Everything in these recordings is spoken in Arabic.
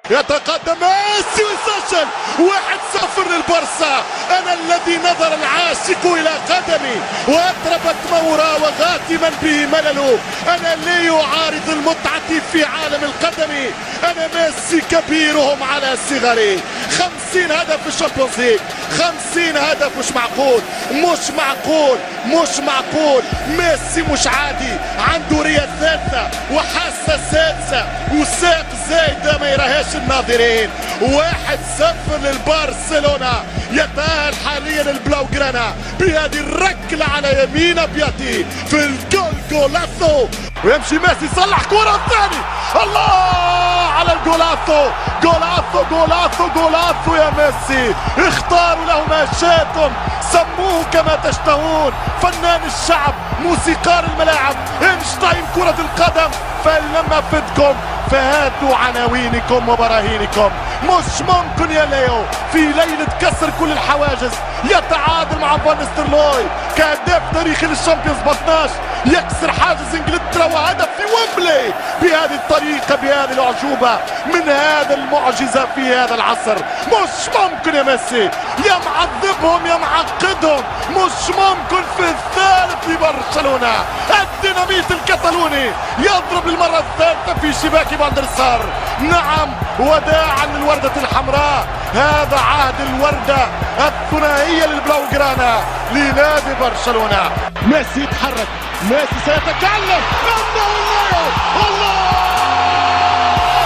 يتقدم ميسي ويسجل 1-0 للبارسا. انا الذي نظر العاشق الى قدمي واطربت مراوغات من به ملل. انا ليو عارض المتعة في عالم القدم. انا ميسي كبيرهم على صغري. 50 هدف في الشامبيونز ليج، 50 هدف. مش معقول، مش معقول، مش معقول. ميسي مش عادي، عنده ريال ثالثة وحاسة سادسة وساق زايدة ما يراهاش الناظرين. 1-0 للبرشلونة. يتأهل حاليا البلاوغرانا بهذه الركلة على يمين ابياتي في الجول جولاتو، ويمشي ميسي يصلح كرة الثاني. الله على الجولاتو، جولاتو جولاتو جولاتو يا ميسي. اختاروا له ما شئتم، سموه كما تشتهون. فنان الشعب، موسيقار الملاعب، اينشتاين كرة القدم. فإن لم أفدكم فهاتوا عناوينكم وبراهينكم. مش ممكن يا ليو في ليلة كسر كل الحواجز يتعادل مع فان نيستلروي كهداف تاريخي للشامبيونز ب 12، يكسر حاجز انجلترا وهدف في ويمبلي بهذه الطريقة، بهذه الأعجوبة، من هذا المعجزة في هذا العصر. مش ممكن يا ميسي، يا معذبهم يا معقدهم. مش ممكن في الثالث لبرشلونة. الديناميت الكتالوني يضرب للمرة الثالثة في شباك فان دير سار. نعم، وداعا للوردة الحمراء. هذا عهد الوردة الثنائية للبلاوغرانا لنادي برشلونة. ميسي يتحرك، ميسي سيتكلم. الله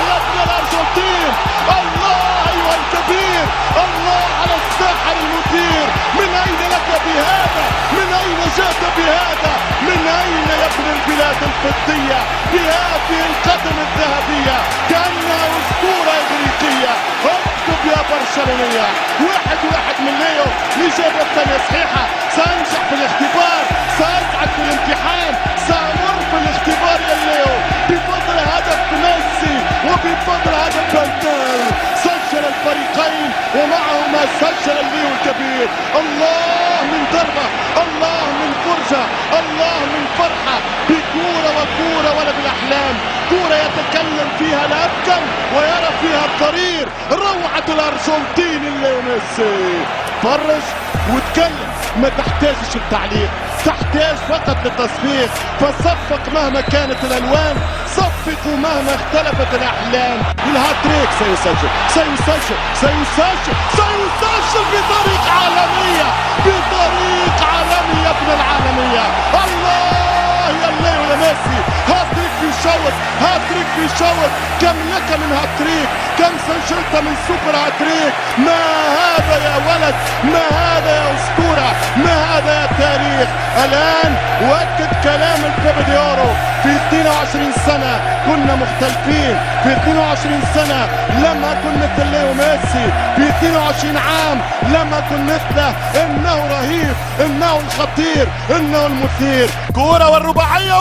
يا ابن الارجنتين، الله ايها الكبير، الله على الساحر المثير. من اين لك بهذا؟ من اين جئت بهذا؟ من اين يا ابن البلاد الفضية بهذه القدم الذهبية؟ كأنها اسطورة اغريقية. اكتب يا برشلونية. 1-1 من ليو. الإجابة الثانية صحيحة. سأنجح في الاختبار، سأسعد في الامتحان، سأمر في الاختبار يا ليو بفضل هدف ميسي وبفضل هدف بنتال. سجل الفريقين ومعهما سجل الليو الكبير. الله من ضربة، الله من فرجة، الله من فرحة بكورة وكورة ولا بالأحلام. كورة يتكلم فيها الأبكم ويرى فيها الضرير. روعة الأرجنتين الليو ميسي. فرج وتكلم، ما تحتاجش التعليق، تحتاج فقط للتصفيق. فصفق مهما كانت الألوان، صفقوا مهما اختلفت الأحلام. الهاتريك سيسجل سيسجل سيسجل سيسجل بطريق عالمية، بطريق عالمي يا ابن العالمية. الله يا الليل يا ميسي. هاتريك في شوط، هاتريك في شوط. كم لك من هاتريك؟ كم سجلت من سوبر هاتريك؟ ما هذا يا ولد؟ ما هذا يا أسطورة؟ ما هذا يا تاريخ؟ الآن وأكد كلام البيبي ديورو. في 22 سنة كنا مختلفين، في 22 سنة لم أكن مثل ليو ميسي، في 22 عام لم أكن مثله. إنه رهيب، إنه الخطير، إنه المثير. كورة والرباعية.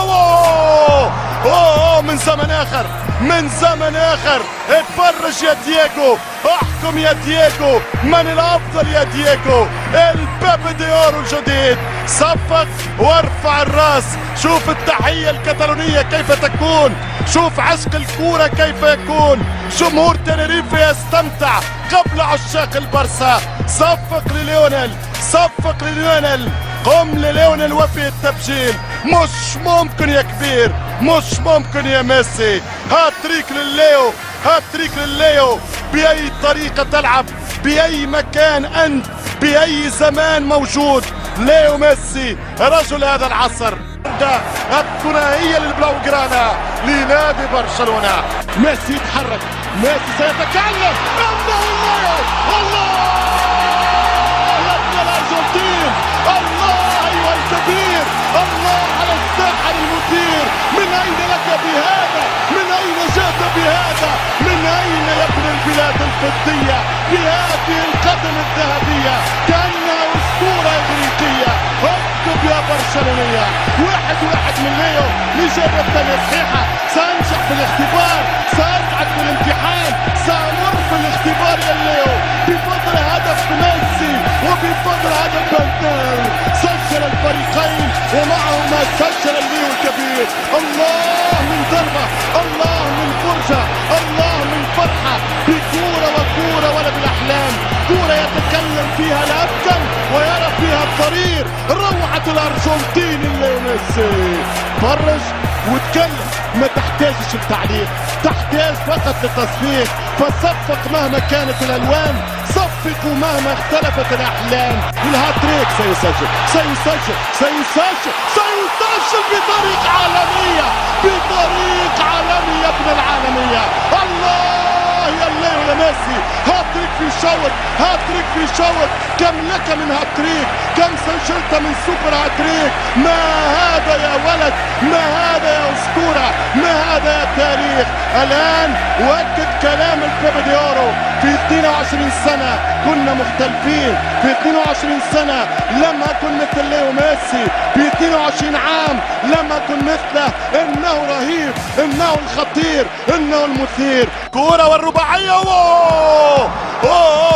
أوه من زمن آخر، من زمن آخر. اتفرج يا دييغو، احكم يا دييغو، من الأفضل يا دييغو؟ البيبي ديورو الجديد. صفق وارفع الراس. شوف التحية الكتالونية كيف تكون، شوف عشق الكورة كيف يكون. جمهور تنريف يستمتع قبل عشاق البرسا. صفق لليونيل، صفق لليونيل. قم لليونيل وفي التبجيل. مش ممكن يا كبير، مش ممكن يا ميسي. هاتريك لليو، هاتريك لليو. بأي طريقة تلعب، بأي مكان أنت، بأي زمان موجود، ليو ميسي رجل هذا العصر. الثنائية للبلاوغرانا لنادي برشلونة. ميسي يتحرك، ميسي سيتكلم. الله يا ابن الأرجنتين، الله أيها الكبير، الله على الساحر المثير. من أين لك بهذا؟ من أين جئت بهذا؟ من أين يا ابن البلاد الفضية بهذه القدم الذهبية؟ كأنها أسطورة إغريقية. اكتب يا برشلونية. 1-1 من ليو. الإجابة الثانية صحيحة. سأنجح في الاختبار، سأسعد في الامتحان، سأمر في الاختبار يا ليو بفضل هدف ميسي وبفضل هدف بنتال. سجل الفريقين ومعهما سجل الليو الكبير. الله من ضربة، الله من فرجة، الله من فرحة. الارجنتيني ليو ميسي. فرج وتكلم، ما تحتاجش التعليق، تحتاج فقط للتصفيق. فصفق مهما كانت الالوان، صفقوا مهما اختلفت الاحلام. الهاتريك سيسجل سيسجل سيسجل سيسجل بطريقه عالميه، بطريقه عالميه ابن العالميه. الله يا ليو يا ميسي، هاتريك في شوط، هاتريك في شوط. كم لك من هاتريك، كم سجلت من سوبر هاتريك. ما هذا يا ولد، ما هذا يا اسطوره، ما هذا يا تاريخ. الان وأكد كلام البيبي دي اورو، في 22 سنه كنا مختلفين، في 22 سنه لم اكن مثل ليو ميسي، في 22 عام لم اكن مثله. انه رهيب، انه الخطير، انه المثير. كوره والرباعيه، أوه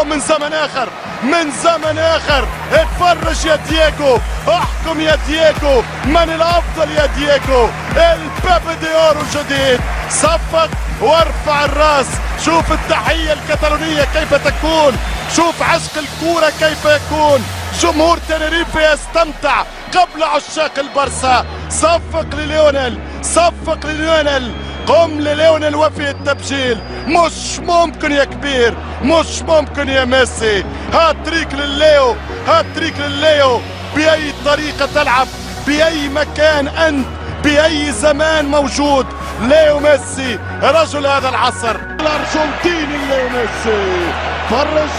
من زمن اخر، من زمن اخر. اتفرج يا دييغو، احكم يا دييغو، من الافضل يا دييغو؟ البيبي دي اورو الجديد. صفق وارفع الراس. شوف التحية الكتالونية كيف تكون، شوف عشق الكورة كيف يكون. جمهور تنريف يستمتع قبل عشاق البرسا. صفق لليونيل، صفق لليونيل، قم لليونيل وفي التبجيل. مش ممكن يا كبير، مش ممكن يا ميسي. هاتريك لليو، هاتريك لليو. بأي طريقة تلعب، بأي مكان أنت، بأي زمان موجود، ليو ميسي رجل هذا العصر. الأرجنتيني ليو ميسي. فرج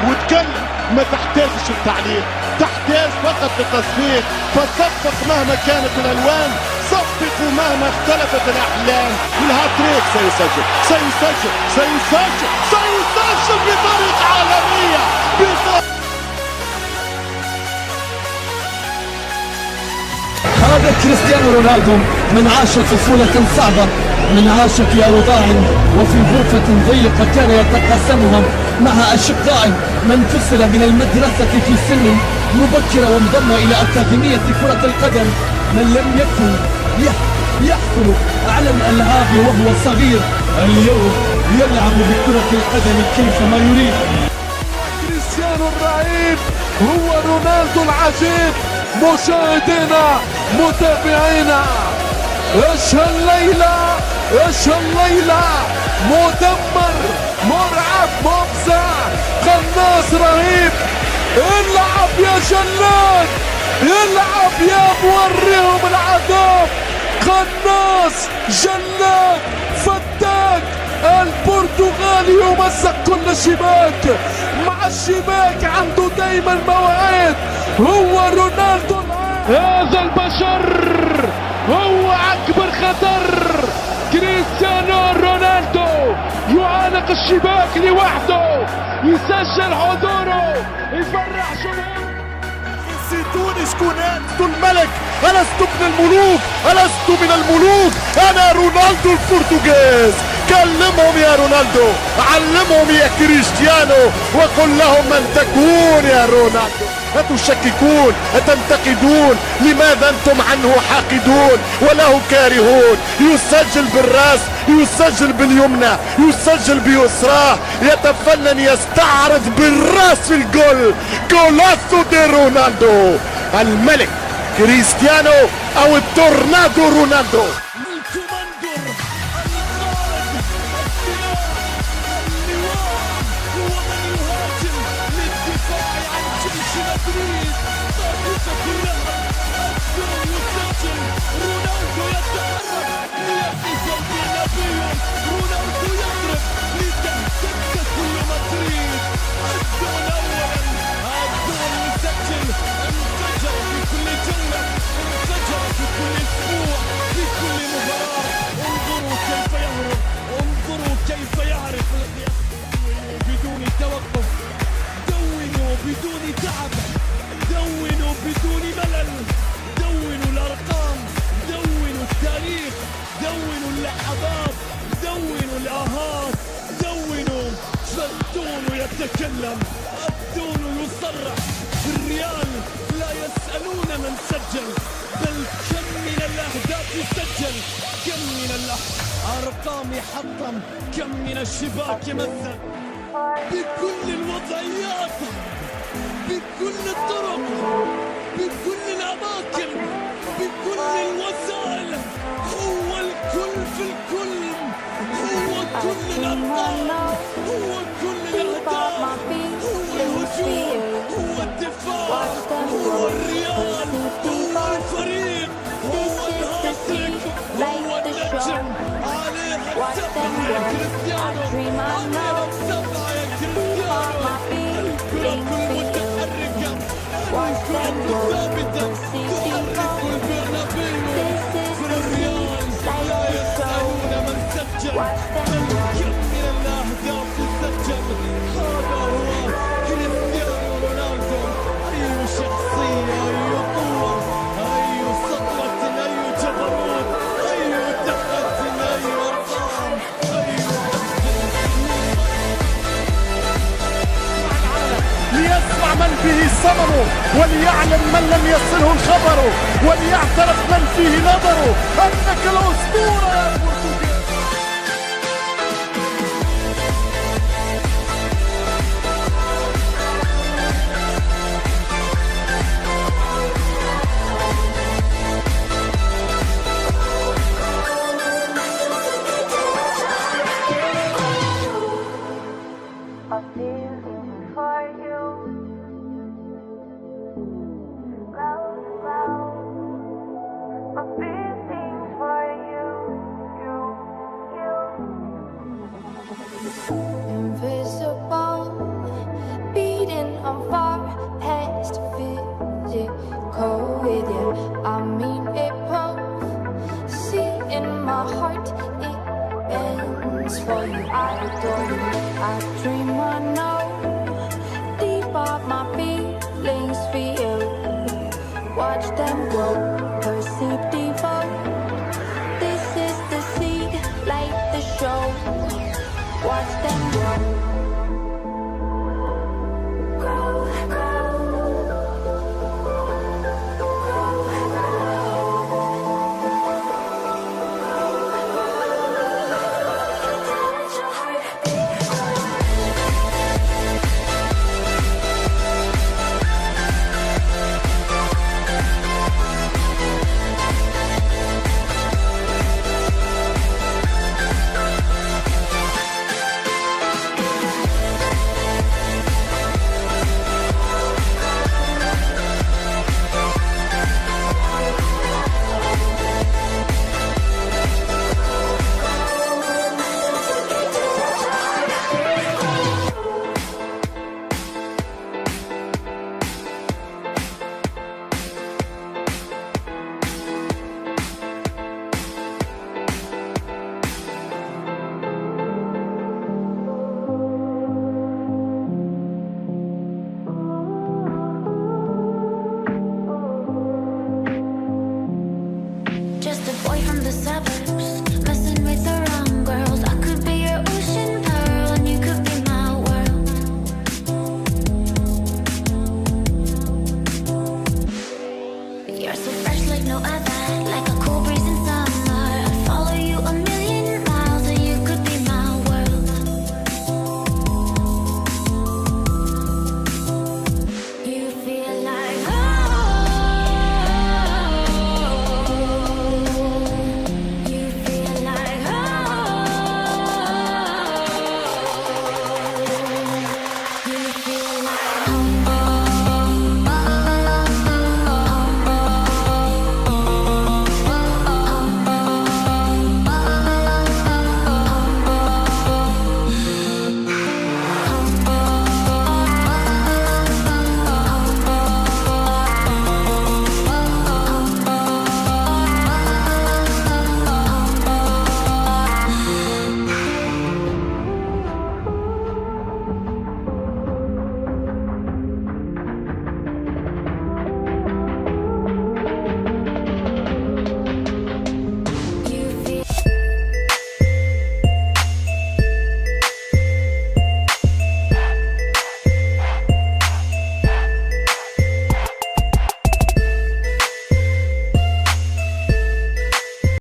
وتكلم، ما تحتاجش التعليق، تحتاج فقط للتصفيق. فصفق مهما كانت الألوان، صفقوا مهما اختلفت الأحلام. الهاتريك سيسجل سيسجل سيسجل سيسجل بطريقة عالمية. هذا كريستيانو رونالدو من عاش طفولة صعبة، من عاش في أوضاع وفي غرفة ضيقة كان يتقاسمها مع أشقائه، من فصل من المدرسة في سن مبكرة وانضم إلى أكاديمية كرة القدم، من لم يكن يحصل على الألعاب وهو صغير، اليوم يلعب بكرة القدم كيفما يريد. كريستيانو الرهيب هو رونالدو العجيب. مشاهدينا متابعينا، ايش هالليلة، ايش هالليلة، مدمر، مرعب، مفزع، قناص رهيب. العب يا جلاد، العب يا موريهم العذاب. قناص، جلاد، فتاك، البرتغالي يمزق كل شباك. مع الشباك عنده دايما مواعيد. هو رونالدو، هذا البشر هو أكبر خطر. كريستيانو رونالدو يعانق الشباك لوحده، يسجل حضوره، يفرح جمهوره. نسيتوني شكون أنت؟ الملك، ألست من الملوك، ألست من الملوك، أنا رونالدو البرتغيز. كلمهم يا رونالدو، علمهم يا كريستيانو، وقل لهم من تكون يا رونالدو. أتشككون، أتنتقدون، لماذا أنتم عنه حاقدون وله كارهون؟ يسجل بالراس، يسجل باليمنى، يسجل بيسراه، يتفنن يستعرض بالراس في الجول. جولاسو دي رونالدو. الملك كريستيانو أو التورنادو رونالدو. بدون تعب، دونوا بدون ملل، دونوا الأرقام، دونوا التاريخ، دونوا اللحظات، دونوا الآهات، دونوا. فالدون يتكلم، الدون يصرح. في الريال لا يسألون من سجل، بل كم من الأهداف سجل، كم من الأرقام حطم، كم من الشباك مثل. بكل الوضعيات، بكل الطرق، بكل الأماكن. ولكن بكل الوسائل هو الكل في الكل، هو كل الأبطال، هو كل الأهداف، هو الهجوم، هو الدفاع، هو الريال، هو الفريق، هو الهاتريك، هو النجم. عليه السبعة يا كريستيانو، عليه السبعة يا كريستيانو. الكرة المتحركة، الكرة الثابتة تحرك البرنابيو. في الريال لا يسألون من سجل، بل كم من الأهداف تسجل. هذا هو كريستيانو رونالدو. أي شخصية، أي قوة، أي سطوة، أي جبروت، أي دقة، أي أرقام، أي ليسمع من به صبره، وليعلم من لم يصله الخبر، وليعترف من فيه نظره أنك الأسطورة يا برتغال. I'm feeling for you. I'm feeling for you. Invisible, beating on far past physical with you. I mean it both. See in my heart, it bends for you. I adore you. I dream on.